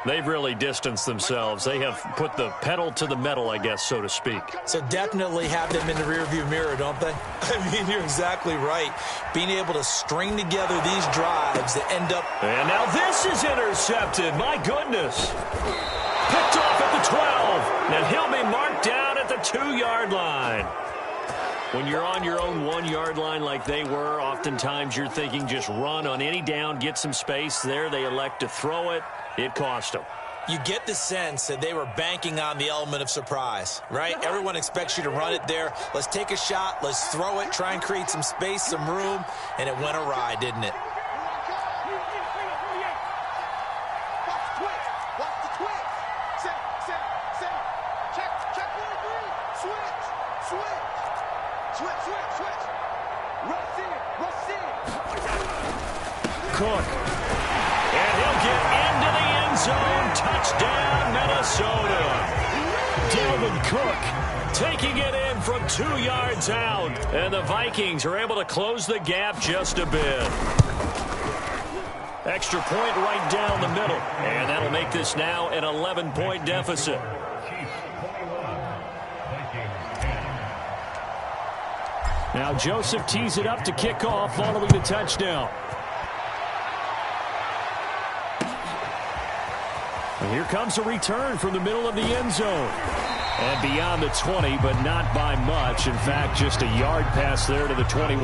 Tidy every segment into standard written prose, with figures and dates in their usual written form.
They've really distanced themselves. They have put the pedal to the metal, I guess, so to speak. So definitely have them in the rearview mirror, don't they? I mean, you're exactly right. Being able to string together these drives that end up... And now this is intercepted. My goodness. Picked off at the 12. And he'll be marked down at the 2-yard line. When you're on your own 1-yard line like they were, oftentimes you're thinking just run on any down, get some space. There they elect to throw it. It cost them. You get the sense that they were banking on the element of surprise, right? Everyone expects you to run it there. Let's take a shot. Let's throw it, try and create some space, some room, and it went awry, didn't it? Cook. And he'll get into the end zone. Touchdown, Minnesota. Dalvin Cook taking it in from 2 yards out. And the Vikings are able to close the gap just a bit. Extra point right down the middle. And that'll make this now an 11-point deficit. Now Joseph tees it up to kick off following the touchdown. And here comes a return from the middle of the end zone. And beyond the 20, but not by much. In fact, just a yard pass there to the 21.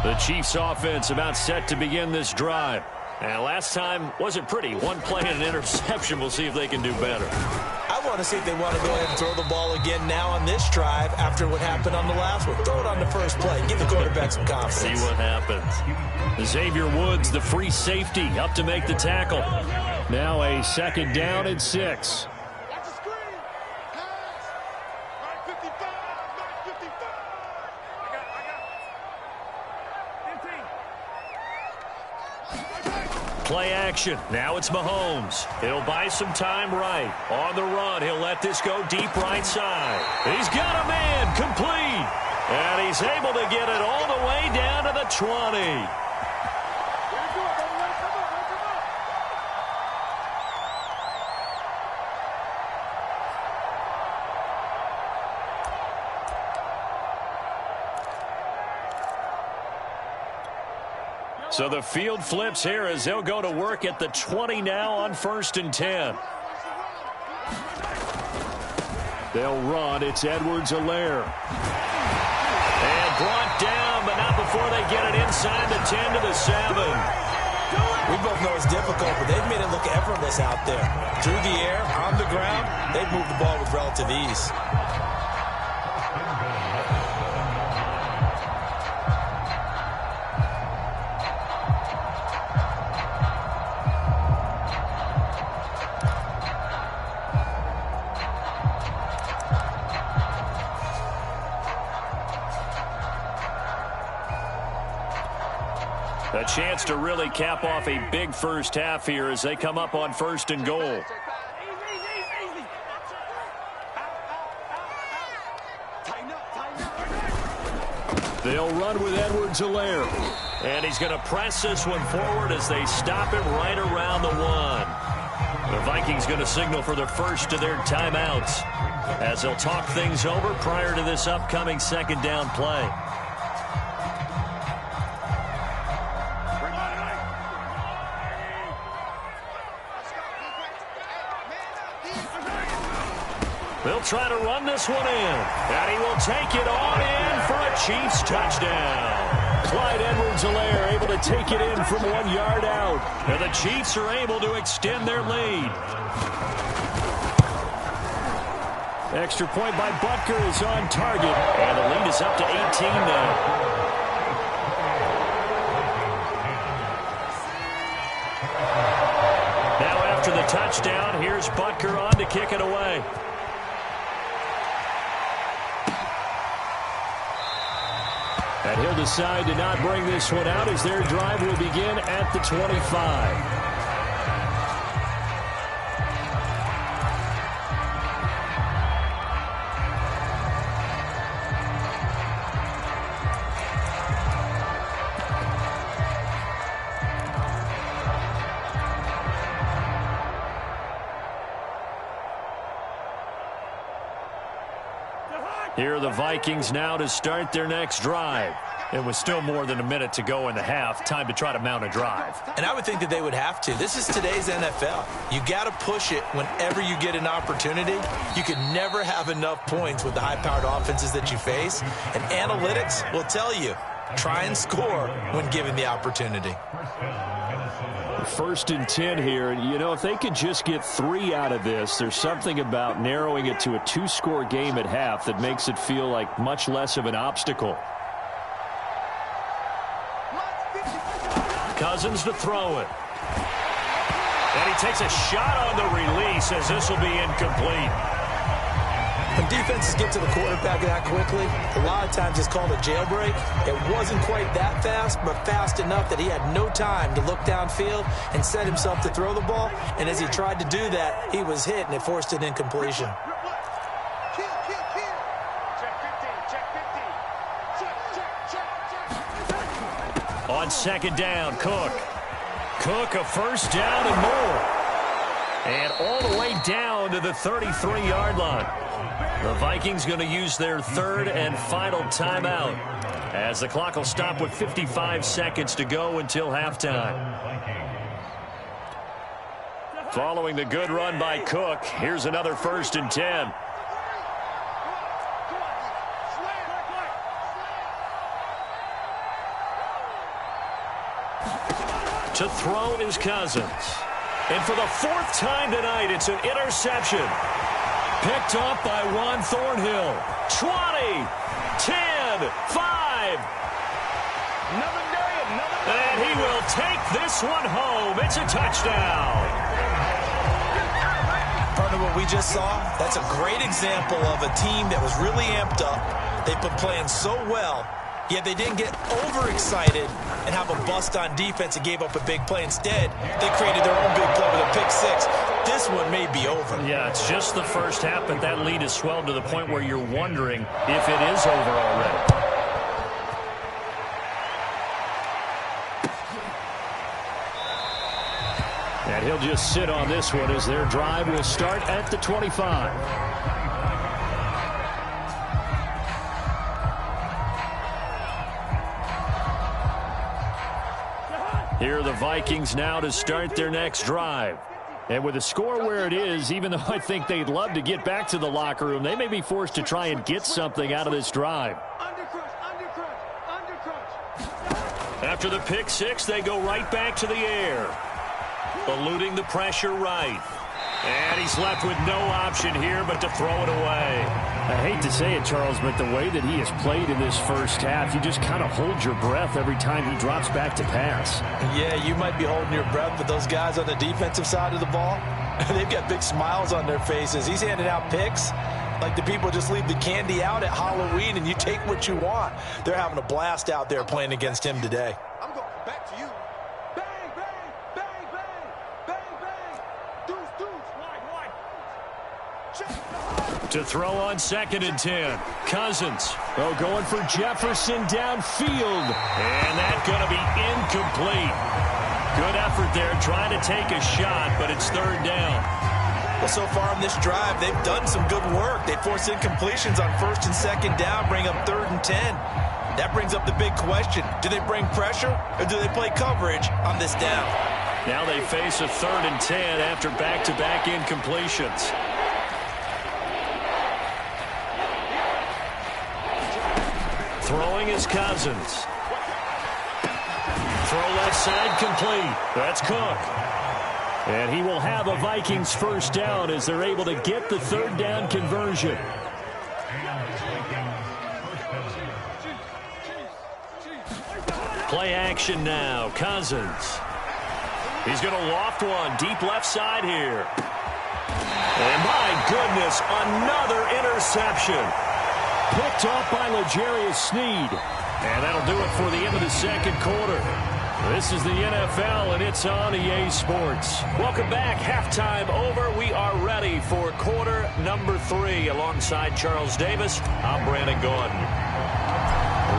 The Chiefs offense about set to begin this drive. And last time wasn't pretty. One play and an interception. We'll see if they can do better. I want to see if they want to go ahead and throw the ball again now on this drive after what happened on the last one. Throw it on the first play. Give the quarterback some confidence. See what happens. Xavier Woods, the free safety, up to make the tackle. Now a second down and 6. Play action. Now it's Mahomes. He'll buy some time right. On the run, he'll let this go deep right side. He's got a man complete. And he's able to get it all the way down to the 20. So the field flips here as they'll go to work at the 20 now on 1st and 10. They'll run. It's Edwards-Helaire. And brought down, but not before they get it inside the 10 to the 7. We both know it's difficult, but they've made it look effortless out there. Through the air, on the ground, they've moved the ball with relative ease. A chance to really cap off a big first half here as they come up on 1st and goal. They'll run with Edwards-Helaire. And he's going to press this one forward as they stop him right around the 1. The Vikings going to signal for the first of their timeouts as they'll talk things over prior to this upcoming second down play. They'll try to run this one in. And he will take it on in for a Chiefs touchdown. Clyde Edwards-Helaire able to take it in from 1 yard out. And the Chiefs are able to extend their lead. Extra point by Butker is on target. And the lead is up to 18 now. Now after the touchdown, here's Butker on to kick it away. And he'll decide to not bring this one out as their drive will begin at the 25. Here are the Vikings now to start their next drive. It was still more than a minute to go in the half. Time to try to mount a drive. And I would think that they would have to. This is today's NFL. You got to push it whenever you get an opportunity. You can never have enough points with the high-powered offenses that you face. And analytics will tell you, try and score when given the opportunity. 1st and 10 here. You know, if they could just get 3 out of this, there's something about narrowing it to a 2-score game at half that makes it feel like much less of an obstacle. Cousins to throw it. And he takes a shot on the release as this will be incomplete. When defenses get to the quarterback that quickly, a lot of times it's called a jailbreak. It wasn't quite that fast, but fast enough that he had no time to look downfield and set himself to throw the ball. And as he tried to do that, he was hit, and it forced an incompletion. On 2nd down, Cook. Cook, a 1st down and more. And all the way down to the 33-yard line. The Vikings going to use their 3rd and final timeout as the clock will stop with 55 seconds to go until halftime. Following the good run by Cook, here's another 1st and 10. To throw is Cousins. And for the 4th time tonight, it's an interception. Picked off by Juan Thornhill. 20, 10, 5. And he will take this one home. It's a touchdown. Part of what we just saw, that's a great example of a team that was really amped up. They've been playing so well, yet they didn't get overexcited and have a bust on defense and gave up a big play. Instead, they created their own big play with a pick-6. This one may be over. Yeah, it's just the first half, but that lead has swelled to the point where you're wondering if it is over already. And he'll just sit on this one as their drive will start at the 25. Here are the Vikings now to start their next drive. And with the score where it is, even though I think they'd love to get back to the locker room, they may be forced to try and get something out of this drive. After the pick-6, they go right back to the air. Eluding the pressure right. And he's left with no option here but to throw it away. I hate to say it, Charles, but the way that he has played in this first half, you just kind of hold your breath every time he drops back to pass. Yeah, you might be holding your breath, but those guys on the defensive side of the ball, they've got big smiles on their faces. He's handing out picks like the people just leave the candy out at Halloween and you take what you want. They're having a blast out there playing against him today. I'm going back to you. Bang, bang, bang, bang, bang, bang. Deuce, deuce, wide. To throw on 2nd and 10. Cousins. Oh, going for Jefferson downfield. And that's going to be incomplete. Good effort there trying to take a shot, but it's 3rd down. Well, so far in this drive, they've done some good work. They force incompletions on 1st and 2nd down, bring up 3rd and 10. That brings up the big question. Do they bring pressure or do they play coverage on this down? Now they face a 3rd and 10 after back-to-back incompletions. Throwing is Cousins. Throw left side complete. That's Cook. And he will have a Vikings 1st down as they're able to get the 3rd down conversion. Play action now. Cousins. He's going to loft one deep left side here. And my goodness, another interception. Picked off by L'Jarius Sneed. And that'll do it for the end of the 2nd quarter. This is the NFL, and it's on EA Sports. Welcome back. Halftime over. We are ready for quarter number 3. Alongside Charles Davis, I'm Brandon Gordon.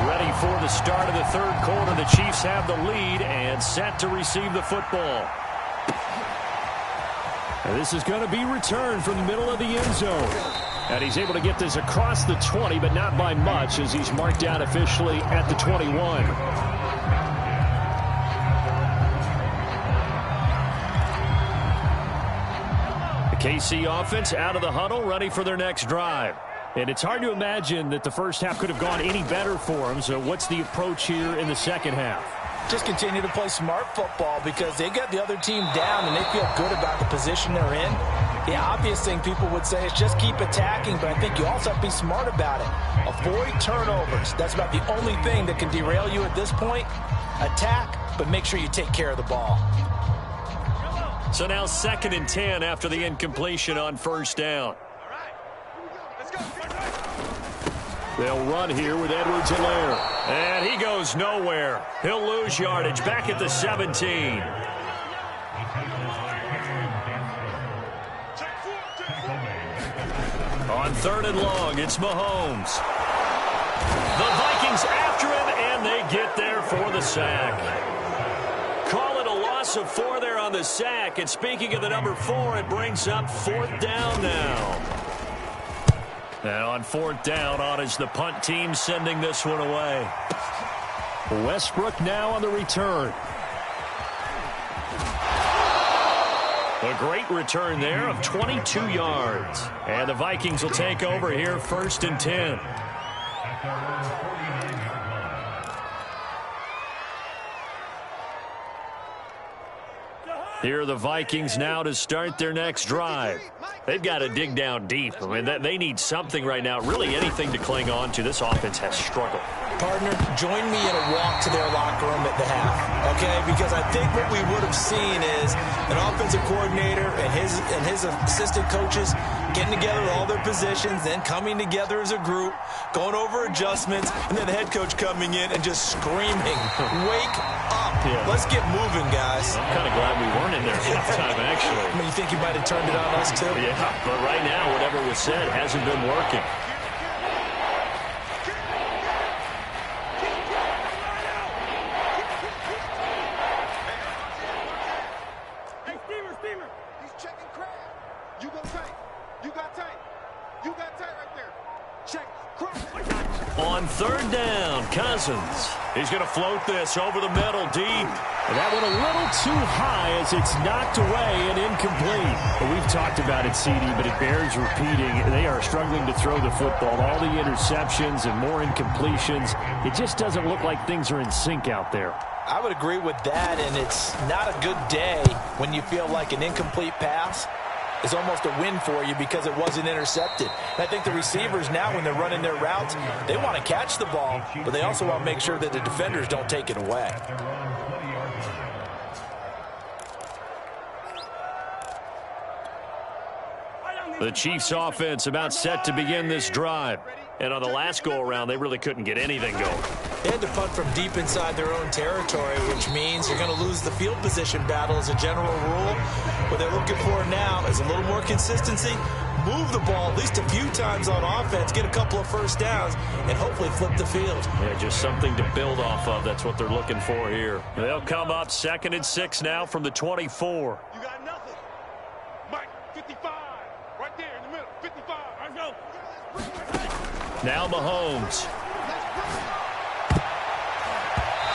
Ready for the start of the 3rd quarter. The Chiefs have the lead and set to receive the football. And this is going to be returned from the middle of the end zone. And he's able to get this across the 20, but not by much, as he's marked down officially at the 21. KC offense out of the huddle, ready for their next drive. And it's hard to imagine that the first half could have gone any better for them. So what's the approach here in the second half? Just continue to play smart football because they got the other team down and they feel good about the position they're in. The obvious thing people would say is just keep attacking, but I think you also have to be smart about it. Avoid turnovers. That's about the only thing that can derail you at this point. Attack, but make sure you take care of the ball. So now 2nd and 10 after the incompletion on first down. They'll run here with Edwards-Helaire. And he goes nowhere. He'll lose yardage back at the 17. On 3rd and long, it's Mahomes. The Vikings after him, and they get there for the sack. Call it a loss of 4 there on the sack. And speaking of the number 4, it brings up 4th down now. And on 4th down, on is the punt team sending this one away. Westbrook now on the return. A great return there of 22 yards. And the Vikings will take over here 1st and 10. Here are the Vikings now to start their next drive. They've got to dig down deep. I mean, they need something right now, really anything to cling on to. This offense has struggled. Partner, join me in a walk to their locker room at the half, okay? Because I think what we would have seen is an offensive coordinator and his assistant coaches getting together with all their positions, then coming together as a group, going over adjustments, and then the head coach coming in and just screaming, wake up. Yeah. Let's get moving, guys. I'm kind of glad we weren't in there at the time, actually. I mean, you think you might have turned it on us, too? Yeah, but right now, whatever was said hasn't been working. Hey, Steamer. He's checking Crab. You go tight. You got tight. You got tight right there. Check Crab. On 3rd down, Cousins. He's going to float this over the middle deep. And that went a little too high as it's knocked away and incomplete. Well, we've talked about it, CD, but it bears repeating. They are struggling to throw the football. All the interceptions and more incompletions. It just doesn't look like things are in sync out there. I would agree with that, and it's not a good day when you feel like an incomplete pass is almost a win for you because it wasn't intercepted. And I think the receivers now, when they're running their routes, they want to catch the ball, but they also want to make sure that the defenders don't take it away. The Chiefs offense about set to begin this drive. And on the last go-around, they really couldn't get anything going. They had to punt from deep inside their own territory, which means you're going to lose the field position battle as a general rule. What they're looking for now is a little more consistency, move the ball at least a few times on offense, get a couple of first downs, and hopefully flip the field. Yeah, just something to build off of. That's what they're looking for here. They'll come up 2nd and 6 now from the 24. You got nothing. Mike, 55. Right there in the middle. 55. Let's go. Now Mahomes.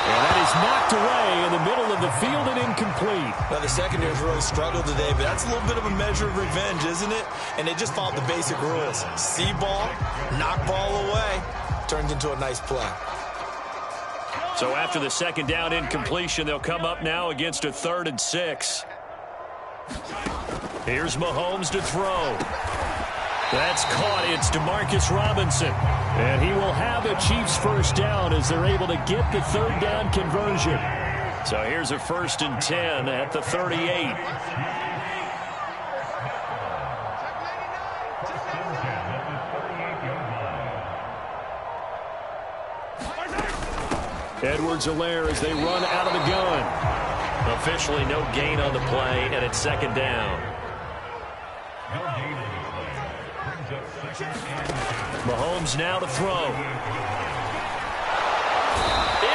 And that is knocked away in the middle of the field and incomplete. Now, the secondary's really struggled today, but that's a little bit of a measure of revenge, isn't it? And they just followed the basic rules. See ball, knock ball away. Turns into a nice play. So after the 2nd down incompletion, they'll come up now against a 3rd and 6. Here's Mahomes to throw. That's caught. It's DeMarcus Robinson. And he will have a Chiefs first down as they're able to get the 3rd down conversion. So here's a 1st and 10 at the 38. Edwards-Helaire as they run out of the gun. Officially no gain on the play, and it's 2nd down. Mahomes now to throw.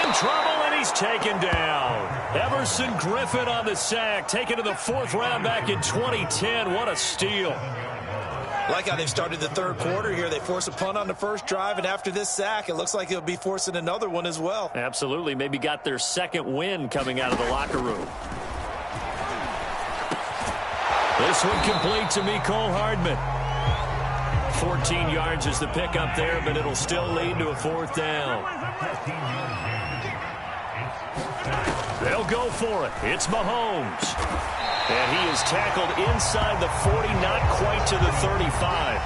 In trouble, and he's taken down. Everson Griffin on the sack, taken to the 4th round back in 2010. What a steal. Like how they've started the third quarter here. They force a punt on the first drive, and after this sack, it looks like they'll be forcing another one as well. Absolutely. Maybe got their second win coming out of the locker room. This one complete to Mecole Hardman. 14 yards is the pickup there, but it'll still lead to a fourth down. They'll go for it. It's Mahomes. And he is tackled inside the 40, not quite to the 35.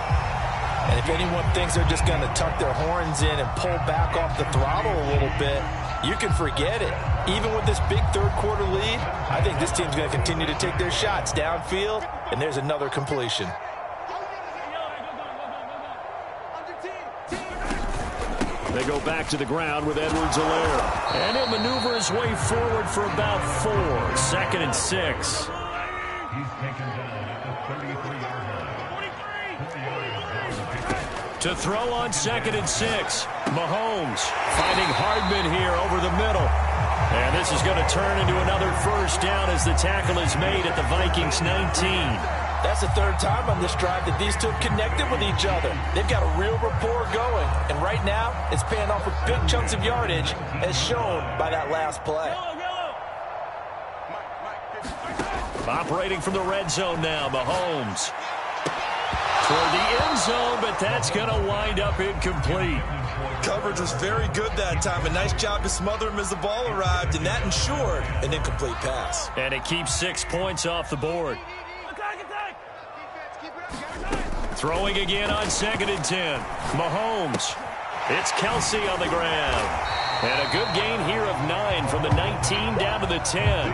And if anyone thinks they're just going to tuck their horns in and pull back off the throttle a little bit, you can forget it. Even with this big third quarter lead, I think this team's going to continue to take their shots downfield, and there's another completion. They go back to the ground with Edwards-Helaire. And he'll maneuver his way forward for about 4. 2nd and 6. He's taken down at the 33-yard line. To throw on 2nd and 6. Mahomes finding Hardman here over the middle. And this is going to turn into another first down as the tackle is made at the Vikings 19. That's the third time on this drive that these two have connected with each other. They've got a real rapport going. And right now, it's paying off with big chunks of yardage, as shown by that last play. Operating from the red zone now, Mahomes. Toward the end zone, but that's going to wind up incomplete. Coverage was very good that time. A nice job to smother him as the ball arrived, and that ensured an incomplete pass. And it keeps 6 points off the board. Throwing again on 2nd and 10. Mahomes. It's Kelsey on the ground. And a good gain here of 9 from the 19 down to the 10.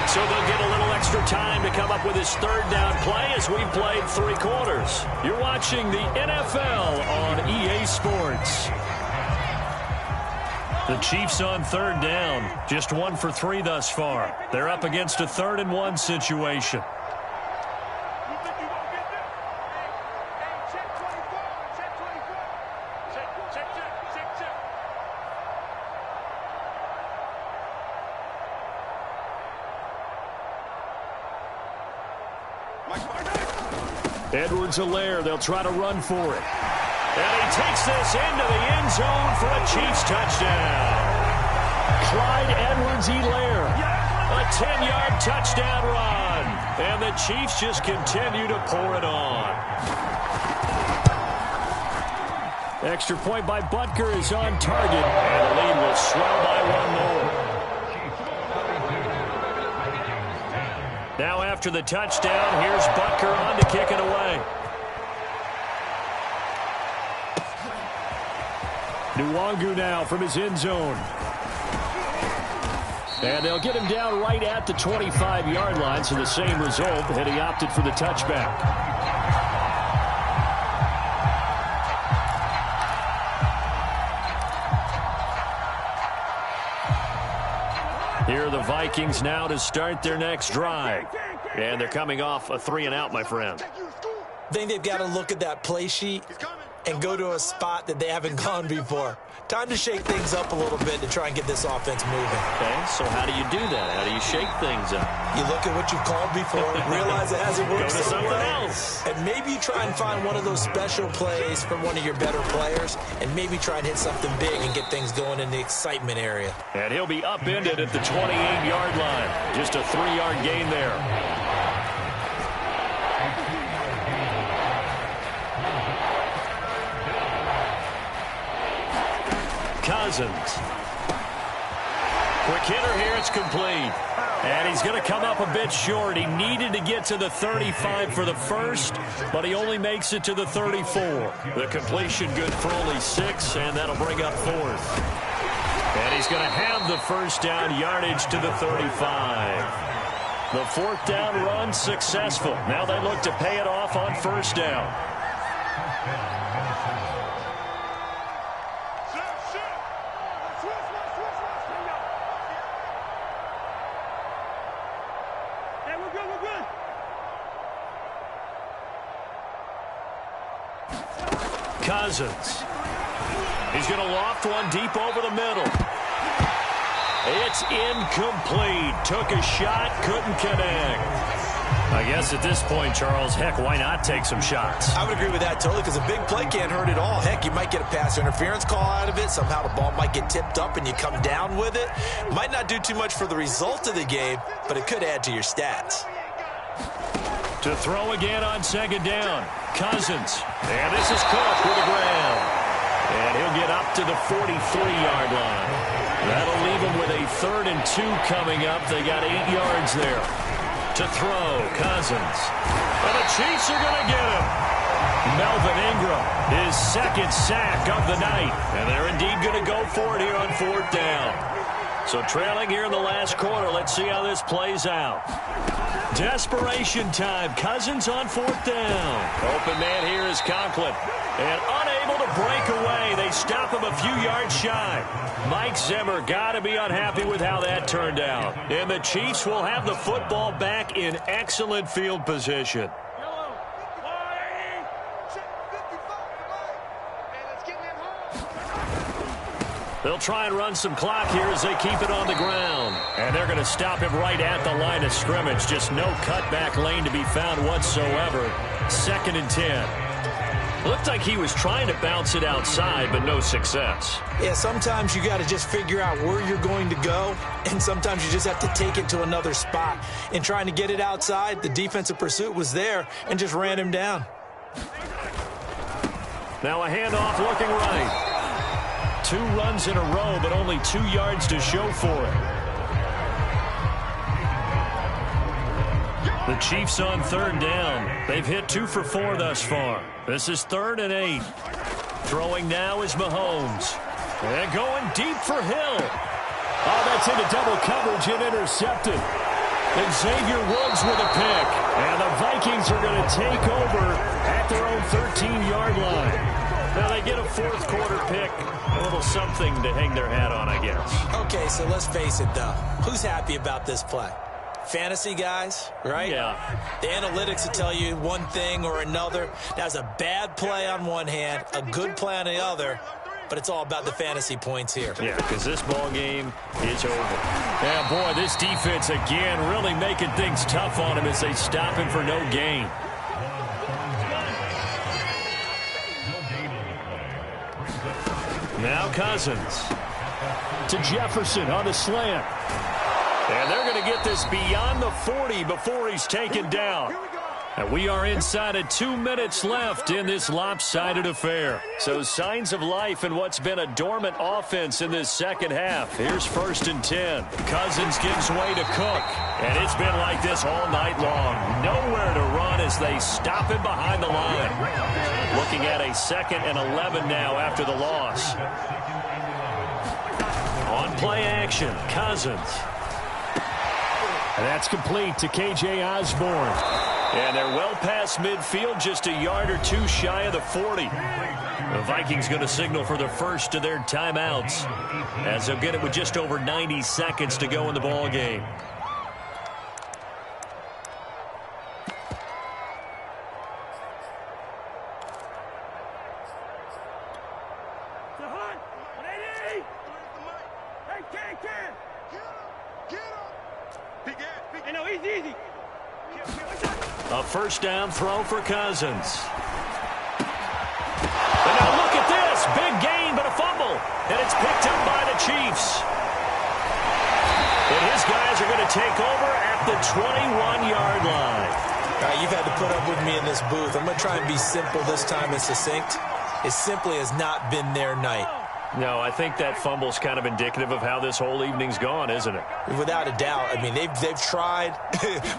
So they'll get a little extra time to come up with his third down play as we've played 3 quarters. You're watching the NFL on EA Sports. The Chiefs on 3rd down. Just 1 for 3 thus far. They're up against a 3rd and 1 situation. Edwards-Helaire, they'll try to run for it. And he takes this into the end zone for a Chiefs touchdown. Clyde Edwards-Helaire, a 10-yard touchdown run. And the Chiefs just continue to pour it on. Extra point by Butker is on target. And the lead will swell by 1 more. Now after the touchdown, here's Butker on to kick it away. Nwangu now from his end zone. And they'll get him down right at the 25-yard line, so the same result, and he opted for the touchback. Here are the Vikings now to start their next drive. And they're coming off a 3-and-out, my friend. I think they've got to look at that play sheet and go to a spot that they haven't gone before. Time to shake things up a little bit to try and get this offense moving. Okay, so how do you do that? How do you shake things up? You look at what you've called before, realize it hasn't worked Go to so something well, else. and maybe try and find one of those special plays from one of your better players, and maybe try and hit something big and get things going in the excitement area. And he'll be upended at the 28-yard line. Just a 3-yard gain there. Cousins. Quick hitter here, it's complete. And he's going to come up a bit short. He needed to get to the 35 for the first, but he only makes it to the 34. The completion good for only 6, and that'll bring up 4th. And he's going to have the first down yardage to the 35. The 4th down run successful. Now they look to pay it off on 1st down. Cousins. He's going to loft one deep over the middle. It's incomplete. Took a shot, couldn't connect. I guess at this point, Charles, heck, why not take some shots? I would agree with that totally, because a big play can't hurt at all. Heck, you might get a pass interference call out of it. Somehow the ball might get tipped up and you come down with it. Might not do too much for the result of the game, but it could add to your stats. To throw again on second down. Cousins. And this is Cook with the ground. And he'll get up to the 43-yard line. That'll leave him with a 3rd and 2 coming up. They got 8 yards there. To throw, Cousins. And the Chiefs are going to get him. Melvin Ingram, his 2nd sack of the night. And they're indeed going to go for it here on 4th down. So trailing here in the last quarter. Let's see how this plays out. Desperation time. Cousins on 4th down. Open man here is Conklin. And unable to break away. They stop him a few yards shy. Mike Zimmer got to be unhappy with how that turned out. And the Chiefs will have the football back in excellent field position. They'll try and run some clock here as they keep it on the ground. And they're going to stop him right at the line of scrimmage. Just no cutback lane to be found whatsoever. 2nd and 10. Looked like he was trying to bounce it outside, but no success. Yeah, sometimes you got to just figure out where you're going to go, and sometimes you just have to take it to another spot. In trying to get it outside, the defensive pursuit was there and just ran him down. Now a handoff looking right. 2 runs in a row, but only 2 yards to show for it. The Chiefs on 3rd down. They've hit 2 for 4 thus far. This is 3rd and 8. Throwing now is Mahomes. And going deep for Hill. Oh, that's into double coverage and intercepted. And Xavier Woods with a pick. And the Vikings are going to take over at their own 13-yard line. Now they get a 4th quarter pick. A little something to hang their hat on, I guess. Okay, so let's face it, though. Who's happy about this play? Fantasy guys, right? Yeah. The analytics will tell you one thing or another. That's a bad play on one hand, a good play on the other, but it's all about the fantasy points here. Yeah, because this ball game is over. Yeah, boy, this defense again really making things tough on him as they stop him for no gain. Now Cousins to Jefferson on the slant. And they're going to get this beyond the 40 before he's taken down. And we are inside of 2 minutes left in this lopsided affair. So signs of life in what's been a dormant offense in this second half. Here's 1st and 10. Cousins gives way to Cook. And it's been like this all night long. Nowhere to run as they stop him behind the line. Looking at a 2nd and 11 now after the loss. On play action, Cousins. And that's complete to K.J. Osborne. And they're well past midfield, just a yard or 2 shy of the 40. The Vikings going to signal for the first of their timeouts, as they'll get it with just over 90 seconds to go in the ball game. A 1st down throw for Cousins. And now look at this. Big gain, but a fumble. And it's picked up by the Chiefs. And his guys are going to take over at the 21-yard line. All right, you've had to put up with me in this booth. I'm going to try and be simple this time and succinct. It simply has not been their night. No, I think that fumble's kind of indicative of how this whole evening's gone, isn't it? Without a doubt. I mean, they've tried,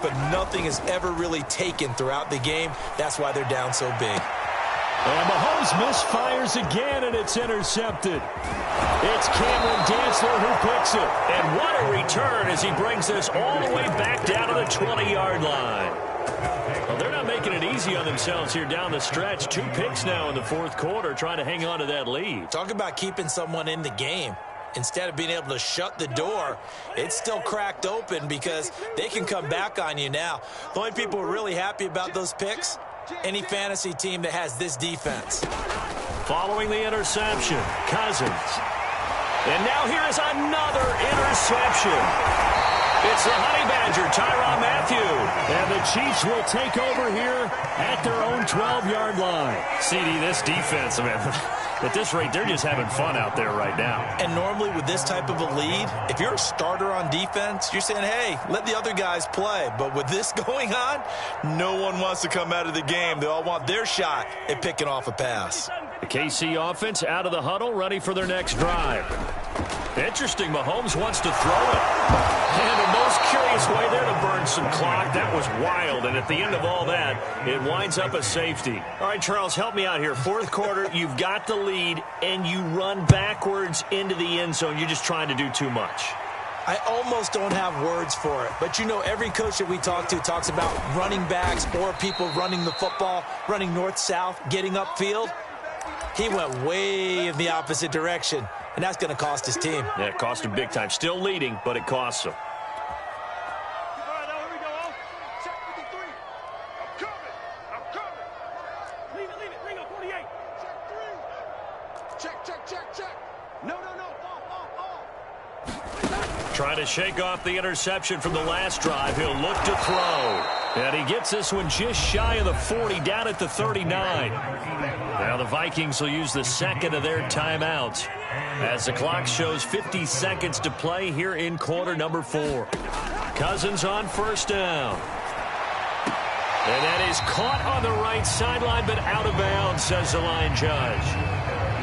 but nothing has ever really taken throughout the game. That's why they're down so big. And Mahomes misfires again, and it's intercepted. It's Cameron Dantzler who picks it. And what a return as he brings this all the way back down to the 20-yard line. Well, they're not making it easy on themselves here down the stretch. 2 picks now in the 4th quarter, trying to hang on to that lead. Talk about keeping someone in the game. Instead of being able to shut the door, it's still cracked open because they can come back on you now. The only people who are really happy about those picks, any fantasy team that has this defense. Following the interception, Cousins. And now here is another interception. It's the Honey Badger, Tyrann Mathieu. And the Chiefs will take over here at their own 12-yard line. CD, this defense, man, at this rate, they're just having fun out there right now. And normally with this type of a lead, if you're a starter on defense, you're saying, hey, let the other guys play. But with this going on, no one wants to come out of the game. They all want their shot at picking off a pass. The KC offense out of the huddle, ready for their next drive. Interesting, Mahomes wants to throw it. And the most curious way there to burn some clock. That was wild, and at the end of all that, it winds up a safety. All right, Charles, help me out here. Fourth quarter, you've got the lead, and you run backwards into the end zone. You're just trying to do too much. I almost don't have words for it. But, you know, every coach that we talk to talks about running backs or people running the football, running north-south, getting upfield. He went way in the opposite direction, and that's going to cost his team. Yeah, it cost him big time. Still leading, but it costs him. Trying to shake off the interception from the last drive. He'll look to throw. And he gets this one just shy of the 40, down at the 39. Now the Vikings will use the second of their timeouts as the clock shows 50 seconds to play here in quarter number 4. Cousins on first down. And that is caught on the right sideline, but out of bounds, says the line judge.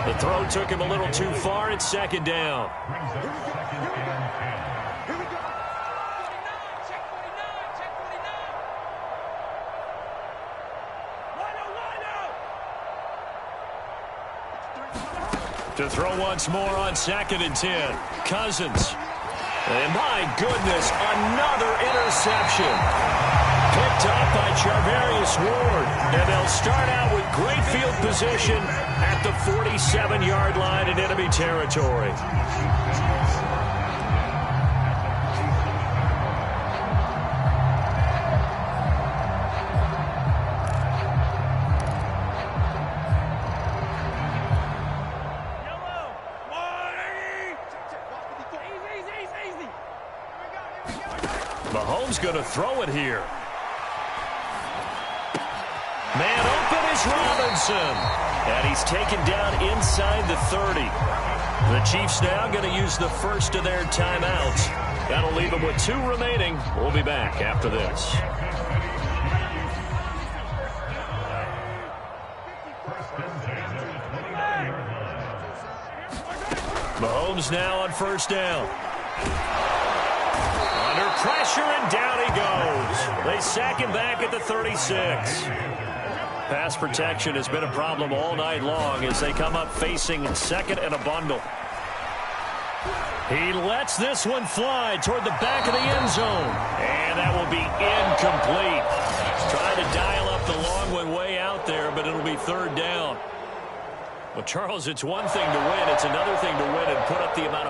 The throw took him a little too far. It's second down. To throw once more on 2nd and 10. Cousins. And my goodness, another interception. Picked up by Charvarius Ward. And they'll start out with great field position at the 47-yard line in enemy territory. Mahomes going to throw it here. Man open is Robinson. And he's taken down inside the 30. The Chiefs now going to use the first of their timeouts. That'll leave them with 2 remaining. We'll be back after this. Mahomes now on first down. Under pressure, and down he goes. They sack him back at the 36. Pass protection has been a problem all night long as they come up facing second and a bundle. He lets this one fly toward the back of the end zone. And that will be incomplete. Trying to dial up the long one way out there, but it'll be third down. Well, Charles, it's one thing to win. It's another thing to win and put up the amount of